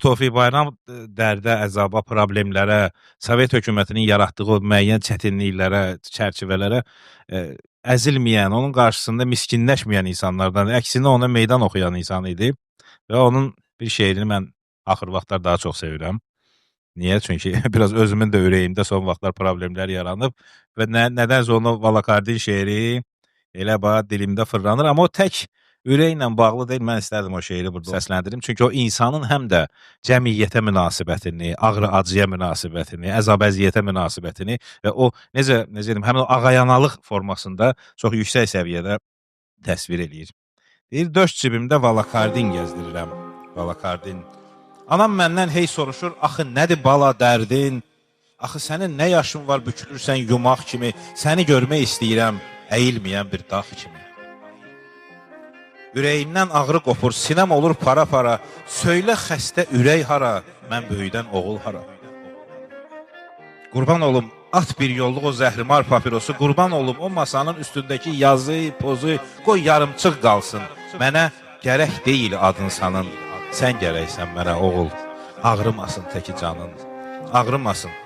Tofiq Bayram dərdə, əzaba, problemlərə, Sovet hökumətinin yaratdığı o müəyyən çətinliklərə, çərçivələrə əzilməyən, onun qarşısında miskinləşməyən insanlardan, əksinə ona meydan oxuyan insan idi və onun bir şeirini mən axır vaxtlar daha çox sevirəm. Niyə? Çünki biraz özümün də ürəyimdə son vaxtlar problemlər yaranıb və nədənsə onu Valakardin şeiri elə dilimdə fırlanır, amma o tək ürəklə bağlı deyil, mən istərdim o şeiri burada səsləndirim. Çünki o insanın həm də cəmiyyətə münasibətini, ağrı-acıya münasibətini, əzab-əziyyətə münasibətini və o necə deyim, həmin o ağayanalıq formasında çox yüksək səviyyədə təsvir eləyir. Deyir, döş cibimdə Valakardin gəzdirirəm. Valakardin. Anam məndən hey soruşur, axı nədir bala dərdin? Axı sənin nə yaşın var, bükülürsən yumaq kimi, səni görmək istəyirəm, əyilməyən bir dağ kimi. Ürəyimdən ağrı qopur, sinəm olur para-para, söylə xəstə ürək hara, mən böyüdən oğul hara. Qurban olum, at bir yolluq o zəhrimar papirosu, qurban olum o masanın üstündəki yazı, pozu, qoy yarımçıq qalsın. Mənə gərək deyil adın sanın, sən gərəksən mənə oğul, ağrımasın təki canın, ağrımasın.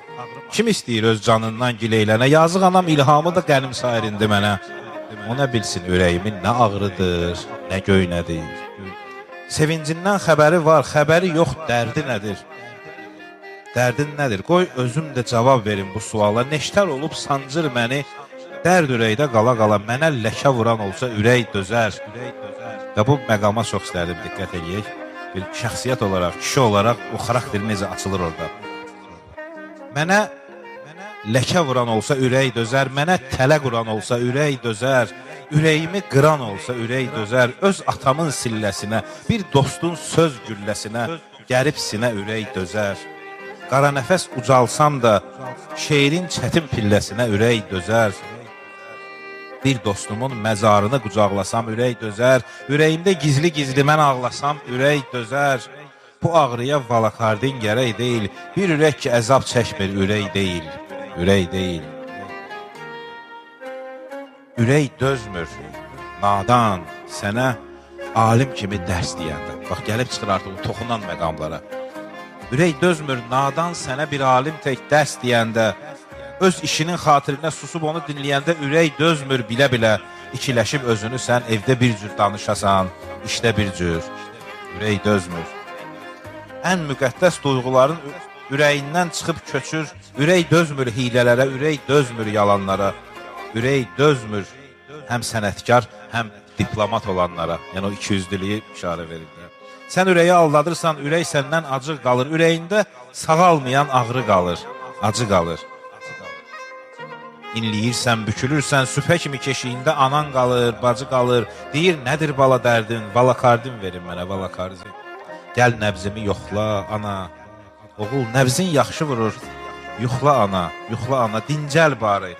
Kim istəyir öz canından gileylənə, yazıq anam ilhamı da qənim sairindi mənə. O nə bilsin ürəyimin nə ağrıdır, nə göynədir. Sevincindən xəbəri var, xəbəri yox, dərdi nədir? Dərdin nədir? Qoy özüm də cavab verim bu suala. Neştər olub sancır məni, dərd ürəkdə qala-qala, mənə ləkə vuran olsa ürək dözər. Və bu məqama çox istərdim, diqqət eləyək. Bir şəxsiyyət olaraq, kişi olaraq o xarakteri necə açılır orada. Mənə ləkə vuran olsa ürək dözər, mənə tələ quran olsa ürək dözər, ürəyimi qıran olsa ürək dözər, öz atamın silləsinə, bir dostun söz gülləsinə, gərib sinə ürək dözər. Qara nəfəs ucalsam da, şeirin çətin pilləsinə ürək dözər. Bir dostumun məzarını qucaqlasam ürək dözər, ürəyimdə gizli-gizli mən ağlasam ürək dözər. Bu ağrıya Valakardin gərək deyil, bir ürək ki əzab çəkmir ürək deyil, ürək deyil. Ürək dözmür, nadan sənə alim kimi dərs deyəndə. Bax, gəlib çıxır artıq o toxunan məqamlara. Ürək dözmür, nadan sənə bir alim tək dərs deyəndə, öz işinin xatirinə susub onu dinləyəndə ürək dözmür bilə-bilə, ikiləşib özünü sən evdə bir cür danışasan, işdə bir cür, ürək dözmür. Ən müqəddəs duyğuların ürəyindən çıxıb köçür, ürək dözmür hilələrə, ürək dözmür yalanlara, ürək dözmür həm sənətkar, həm diplomat olanlara, yəni o ikiyüzlülüyü işarə verir. Sən ürəyi aldadırsan, ürək səndən acı qalır, ürəyində sağalmayan ağrı qalır, acı qalır. İnləyirsən, bükülürsən, süpə kimi keşiyində anan qalır, bacı qalır, deyir nədir bala dərdin, Valakardin verin mənə, Valakardin. Gəl nəbzimi yoxla, ana. Oğul, nəbzin yaxşı vurur. Yuxla ana, dincəl bari.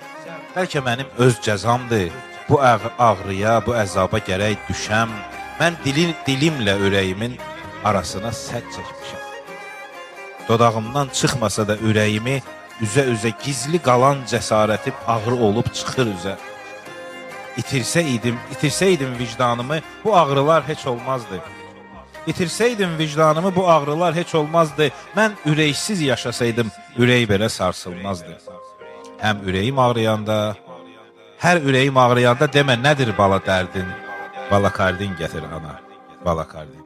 Bəlkə mənim öz cəzamdır. Bu ağrıya, bu əzaba gərək düşəm. Mən dilimlə ürəyimin arasına sədd çəkmişəm. Dodağımdan çıxmasa da ürəyimi üzə-üzə gizli qalan cəsarətim ağrı olub çıxır üzə. İtirsəydim vicdanımı, bu ağrılar heç olmazdı. İtirsəydim vicdanımı, bu ağrılar heç olmazdı. Mən ürəksiz yaşasaydım, ürək belə sarsılmazdı. Həm ürəyim ağrıyanda, hər ürəyim ağrıyanda demə nədir bala dərdin? Valakardin gətir ana, Valakardin.